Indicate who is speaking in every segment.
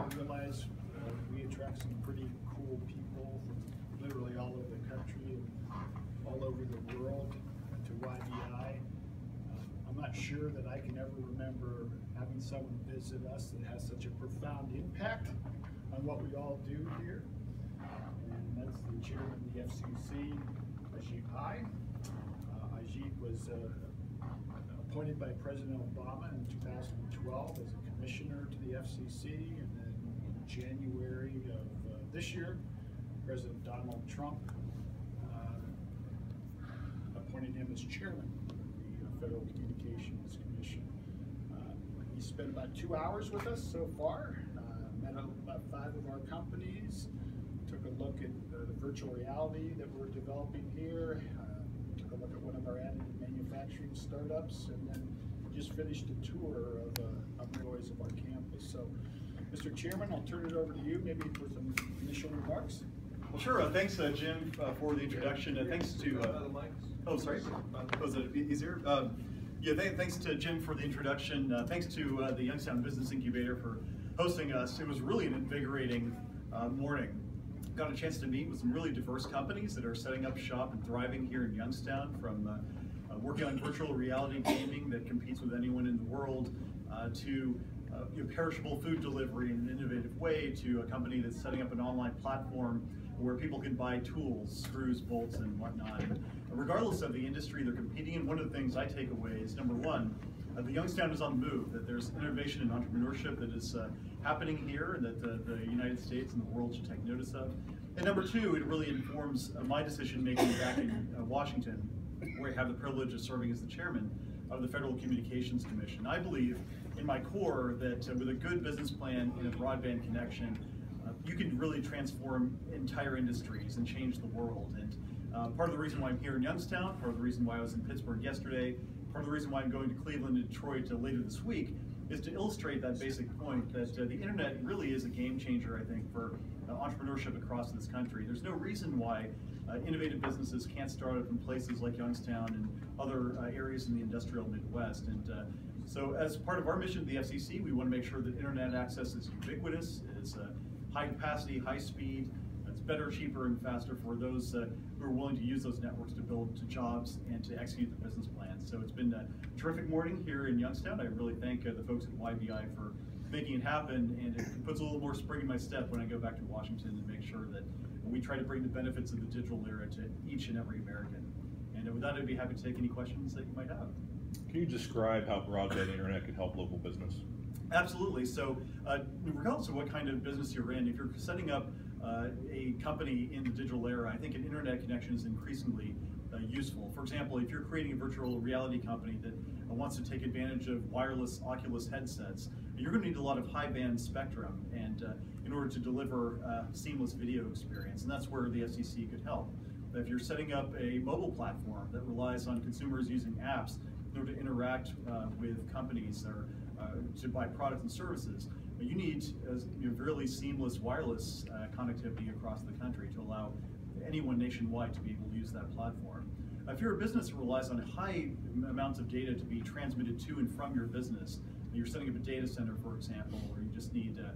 Speaker 1: realize we attract some pretty cool people from literally all over the country and all over the world to YBI. I'm not sure that I can ever remember having someone visit us that has such a profound impact on what we all do here. And that's the chairman of the FCC, Ajit Pai. Ajit was appointed by President Obama in 2012 as a commissioner to the FCC, and then in January of this year, President Donald Trump appointed him as chairman of the Federal Communications Commission. He spent about 2 hours with us so far, met about 5 of our companies, took a look at the virtual reality that we're developing here, took a look at one of our additive manufacturing startups, and then just finished a tour of employees of our campus. So, Mr. Chairman, I'll turn it over to you, maybe for some initial remarks.
Speaker 2: Well, sure. Thanks, Jim, for the introduction. Thanks to. Oh, sorry. Was it easier? Yeah. Thanks to Jim for the introduction. Thanks to the Youngstown Business Incubator for hosting us. It was really an invigorating morning. Got a chance to meet with some really diverse companies that are setting up shop and thriving here in Youngstown, from working on virtual reality gaming that competes with anyone in the world, to perishable food delivery in an innovative way, to a company that's setting up an online platform where people can buy tools, screws, bolts, and whatnot. And regardless of the industry they're competing in, one of the things I take away is, number one, the Youngstown is on the move, that there's innovation and entrepreneurship that is happening here, and that the United States and the world should take notice of. And number two, it really informs my decision making back in Washington, where I have the privilege of serving as the chairman of the Federal Communications Commission. I believe in my core that with a good business plan and a broadband connection, you can really transform entire industries and change the world. And part of the reason why I'm here in Youngstown, part of the reason why I was in Pittsburgh yesterday, part of the reason why I'm going to Cleveland and Detroit later this week, is to illustrate that basic point that the internet really is a game changer, I think, for entrepreneurship across this country. There's no reason why innovative businesses can't start up in places like Youngstown and other areas in the industrial Midwest. And so as part of our mission at the FCC, we want to make sure that internet access is ubiquitous, is high capacity, high speed, it's better, cheaper, and faster for those who are willing to use those networks to build jobs and to execute the business plans. So it's been a terrific morning here in Youngstown. I really thank the folks at YBI for making it happen, and it puts a little more spring in my step when I go back to Washington and make sure that we try to bring the benefits of the digital era to each and every American. And with that, I'd be happy to take any questions that you might have.
Speaker 3: Can you describe how broadband internet can help local business?
Speaker 2: Absolutely. So regardless of what kind of business you're in, if you're setting up a company in the digital era, I think an internet connection is increasingly useful. For example, if you're creating a virtual reality company that wants to take advantage of wireless Oculus headsets, you're going to need a lot of high band spectrum and in order to deliver a seamless video experience, and that's where the FCC could help. If you're setting up a mobile platform that relies on consumers using apps in order to interact with companies or to buy products and services, you need really seamless wireless connectivity across the country to allow anyone nationwide to be able to use that platform. If you're a business that relies on high amounts of data to be transmitted to and from your business, you're setting up a data center, for example, or you just need to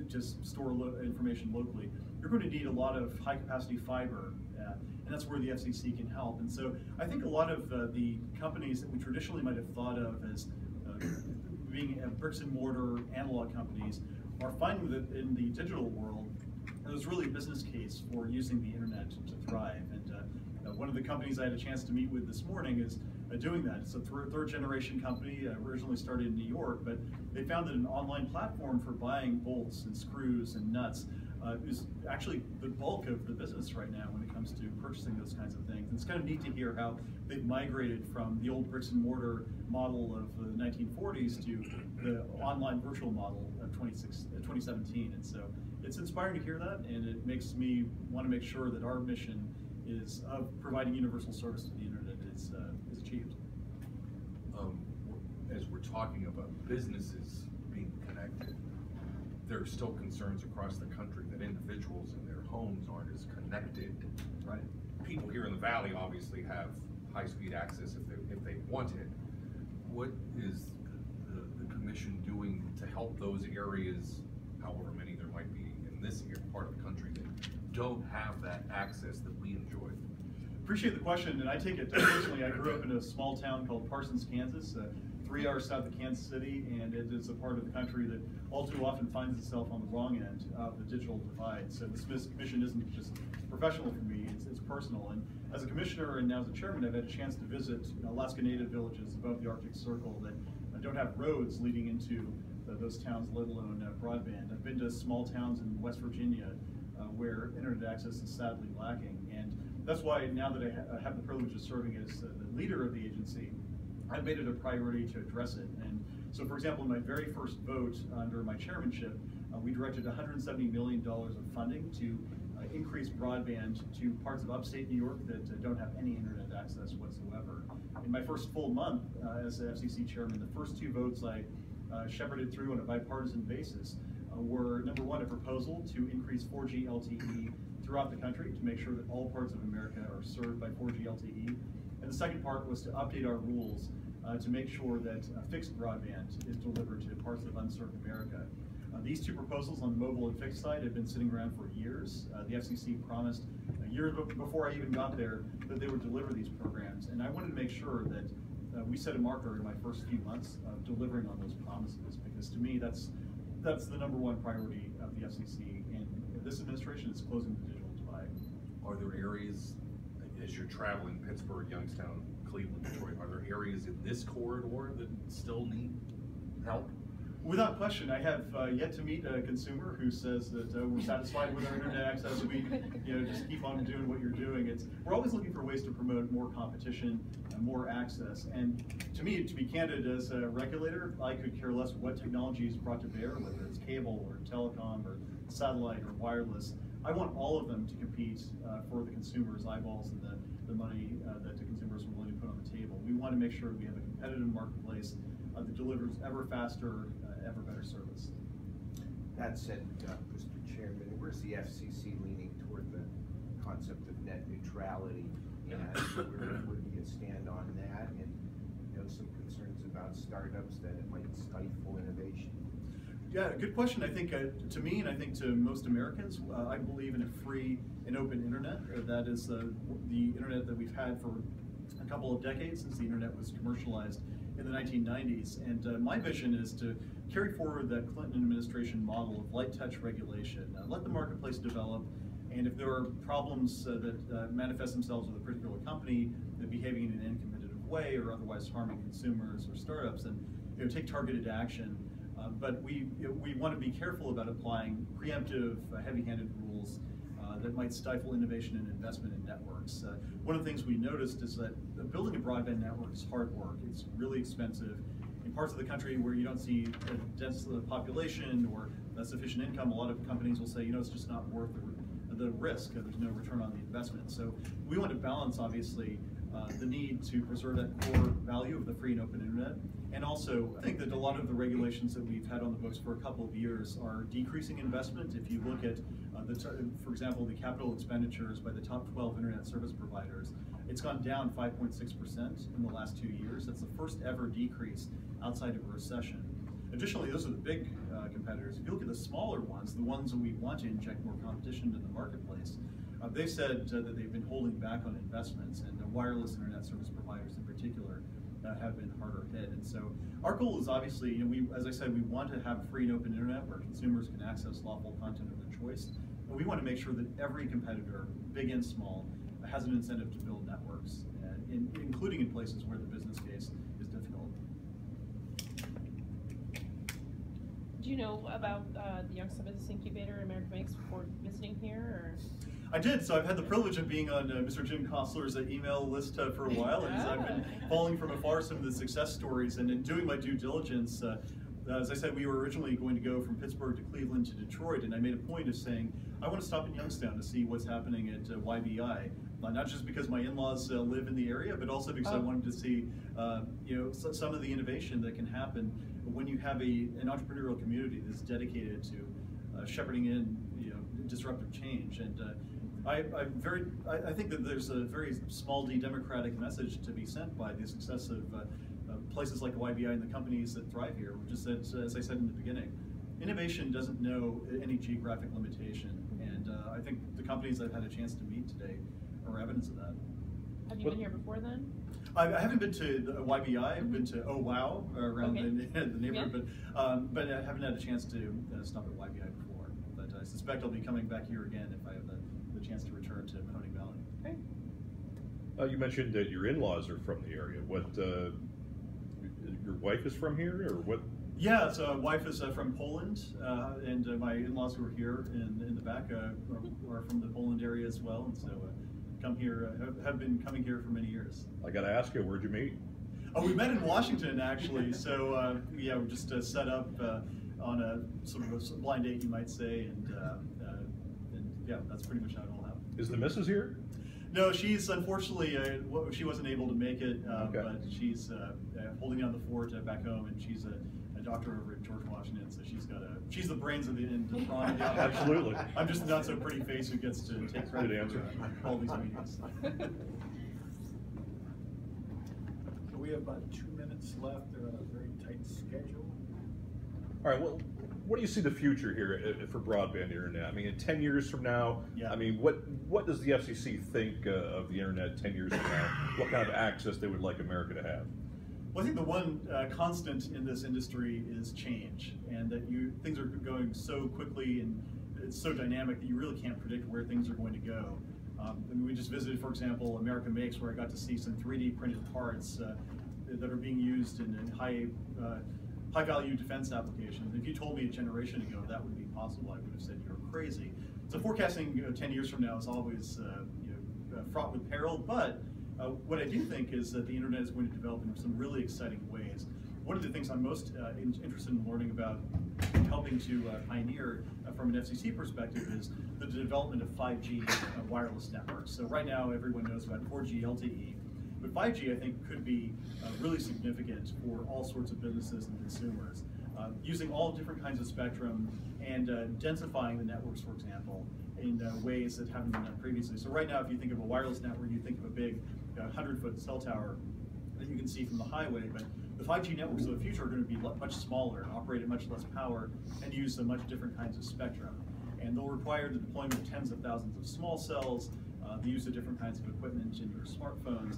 Speaker 2: just store information locally, you're going to need a lot of high capacity fiber, and that's where the FCC can help. And so I think a lot of the companies that we traditionally might have thought of as being bricks and mortar analog companies are finding that in the digital world, there's really a business case for using the internet to thrive. And one of the companies I had a chance to meet with this morning is doing that. It's a third generation company, originally started in New York, but they found that an online platform for buying bolts and screws and nuts is actually the bulk of the business right now when it comes to purchasing those kinds of things. And it's kind of neat to hear how they've migrated from the old bricks and mortar model of the 1940s to the online virtual model of 2017. And so it's inspiring to hear that, and it makes me want to make sure that our mission is of providing universal service to the internet is achieved.
Speaker 4: As we're talking about businesses being connected, there are still concerns across the country that individuals in their homes aren't as connected. Right? People here in the Valley obviously have high-speed access if they want it. What is the commission doing to help those areas however many there might be in this part of the country that don't have that access that we enjoy?
Speaker 2: Appreciate the question, and I take it personally. I grew up in a small town called Parsons, Kansas, 3 hours south of Kansas City, and it is a part of the country that all too often finds itself on the wrong end of the digital divide. So this mission isn't just professional for me, it's personal. And as a commissioner and now as a chairman, I've had a chance to visit Alaska Native villages above the Arctic Circle that don't have roads leading into those towns, let alone broadband. I've been to small towns in West Virginia where internet access is sadly lacking. And that's why now that I have the privilege of serving as the leader of the agency, I've made it a priority to address it. And so, for example, in my very first vote under my chairmanship, we directed $170 million of funding to increase broadband to parts of upstate New York that don't have any internet access whatsoever. In my first full month as the FCC chairman, the first 2 votes I shepherded through on a bipartisan basis were, number one, a proposal to increase 4G LTE throughout the country to make sure that all parts of America are served by 4G LTE. And the second part was to update our rules to make sure that fixed broadband is delivered to parts of unserved America. These 2 proposals on the mobile and fixed side have been sitting around for years. The FCC promised a year before I even got there that they would deliver these programs, and I wanted to make sure that we set a marker in my first few months of delivering on those promises, because to me that's the number one priority of the FCC, and this administration is closing the digital divide.
Speaker 4: Are there areas, as you're traveling, Pittsburgh, Youngstown, Cleveland, Detroit, are there areas in this corridor that still need help?
Speaker 2: Without question, I have yet to meet a consumer who says that we're satisfied with our internet access. We, just keep on doing what you're doing. We're always looking for ways to promote more competition and more access. And to me, to be candid, as a regulator, I could care less what technology is brought to bear, whether it's cable or telecom or satellite or wireless. I want all of them to compete for the consumer's eyeballs and the money that the consumers are willing to put on the table. We want to make sure we have a competitive marketplace that delivers ever faster, ever better service.
Speaker 5: That said, Mr. Chairman, where's the FCC leaning toward the concept of net neutrality, and where do you stand on that? And some concerns about startups that it might stifle innovation.
Speaker 2: Yeah, good question. I think to me, and I think to most Americans, I believe in a free and open internet. That is the internet that we've had for a couple of decades since the internet was commercialized in the 1990s. And my vision is to carry forward that Clinton administration model of light touch regulation. Let the marketplace develop, and if there are problems that manifest themselves with a particular company behaving in an uncompetitive way or otherwise harming consumers or startups, then take targeted action. But we want to be careful about applying preemptive, heavy-handed rules that might stifle innovation and investment in networks. One of the things we noticed is that building a broadband network is hard work. It's really expensive. In parts of the country where you don't see a dense population or sufficient income, a lot of companies will say, it's just not worth the risk. There's no return on the investment. So we want to balance, obviously, the need to preserve that core value of the free and open internet. And also, I think that a lot of the regulations that we've had on the books for a couple of years are decreasing investment. If you look at, for example, the capital expenditures by the top 12 internet service providers, it's gone down 5.6% in the last 2 years. That's the first ever decrease outside of a recession. Additionally, those are the big competitors. If you look at the smaller ones, the ones that we want to inject more competition into the marketplace, they've said that they've been holding back on investments, and the wireless internet service providers in particular have been harder hit. And so our goal is obviously, as I said, we want to have a free and open internet where consumers can access lawful content of their choice. But we want to make sure that every competitor, big and small, has an incentive to build networks, including in places where the business case is difficult.
Speaker 6: Do you know about the Youngstown Business Incubator American Banks before visiting here? Or?
Speaker 2: I did. So I've had the privilege of being on Mr. Jim Kostler's email list for a while, and I've been following from afar some of the success stories, and in doing my due diligence, as I said, we were originally going to go from Pittsburgh to Cleveland to Detroit, and I made a point of saying, I want to stop in Youngstown to see what's happening at YBI. Not just because my in-laws live in the area, but also because I wanted to see, some of the innovation that can happen when you have an entrepreneurial community that's dedicated to shepherding in, disruptive change. And I think that there's a very small d democratic message to be sent by the success of places like YBI and the companies that thrive here. Just as I said in the beginning, innovation doesn't know any geographic limitation, and I think the companies I've had a chance to meet today are evidence of that.
Speaker 6: Have you been here before then?
Speaker 2: I haven't been to the YBI. I've been to Oh Wow around the neighborhood, but I haven't had a chance to stop at YBI before. But I suspect I'll be coming back here again if I have the chance to return to Mahoning Valley.
Speaker 6: Great.
Speaker 3: You mentioned that your in-laws are from the area. What, your wife is from here, or what?
Speaker 2: Yeah, so wife is from Poland, and my in-laws who are here in the back are from the Poland area as well, and so come here, have been coming here for many years.
Speaker 3: I got to ask you, where'd you meet?
Speaker 2: Oh, we met in Washington actually. So yeah, we're just set up on a sort of a blind date, you might say, and yeah, that's pretty much how it all happened.
Speaker 3: Is the missus here?
Speaker 2: No, she's unfortunately she wasn't able to make it,
Speaker 3: Okay.
Speaker 2: but she's holding down the fort back home, and she's a doctor over at George Washington, so she's the brains of the operation.
Speaker 3: Absolutely.
Speaker 2: I'm just not so pretty face who gets to take credit
Speaker 3: Good answer.
Speaker 2: for all these meetings.
Speaker 1: So we have about 2 minutes left. They're on a very tight schedule.
Speaker 3: All right, well, what do you see the future here for broadband internet? I mean, in 10 years from now,
Speaker 2: Yeah.
Speaker 3: I mean, what does the FCC think of the internet 10 years from now? What kind of access they would like America to have?
Speaker 2: Well, I think the one constant in this industry is change, and that things are going so quickly and it's so dynamic that you really can't predict where things are going to go. I mean, we just visited, for example, America Makes, where I got to see some 3D printed parts that are being used in high value defense applications. If you told me a generation ago that would be possible, I would have said you're crazy. So forecasting 10 years from now is always fraught with peril, but what I do think is that the internet is going to develop in some really exciting ways. One of the things I'm most interested in learning about, helping to pioneer from an FCC perspective, is the development of 5G wireless networks. So right now everyone knows about 4G LTE, but 5G I think could be really significant for all sorts of businesses and consumers. Using all different kinds of spectrum and densifying the networks, for example, in ways that haven't been done previously. So right now, if you think of a wireless network, you think of a big 100-foot cell tower that you can see from the highway, but the 5G networks of the future are going to be much smaller, operate at much less power, and use much different kinds of spectrum. And they'll require the deployment of tens of thousands of small cells, the use of different kinds of equipment in your smartphones,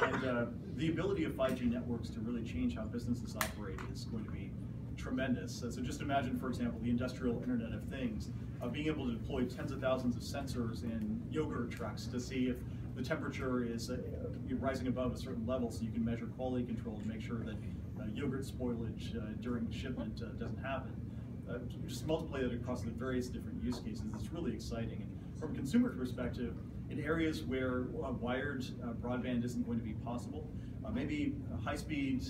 Speaker 2: and the ability of 5G networks to really change how businesses operate is going to be tremendous. So just imagine, for example, the industrial Internet of Things, being able to deploy tens of thousands of sensors in yogurt trucks to see if the temperature is rising above a certain level, so you can measure quality control to make sure that yogurt spoilage during shipment doesn't happen. Just multiply that across the various different use cases. It's really exciting. And from a consumer perspective, in areas where wired broadband isn't going to be possible, maybe high-speed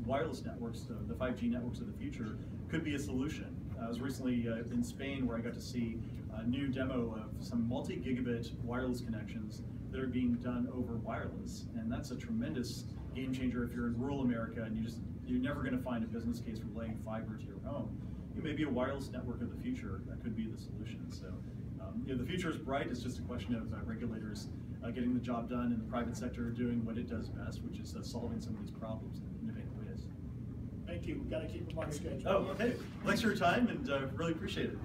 Speaker 2: wireless networks, the 5G networks of the future, could be a solution. I was recently in Spain, where I got to see a new demo of some multi-gigabit wireless connections that are being done over wireless, and that's a tremendous game changer if you're in rural America and you're never going to find a business case for laying fiber to your home. Maybe a wireless network of the future that could be the solution. So, the future is bright. It's just a question of regulators getting the job done, and the private sector doing what it does best, which is solving some of these problems in innovative ways.
Speaker 1: Thank you. We've got to keep them on schedule.
Speaker 2: Oh, okay. Thanks for your time, and really appreciate it.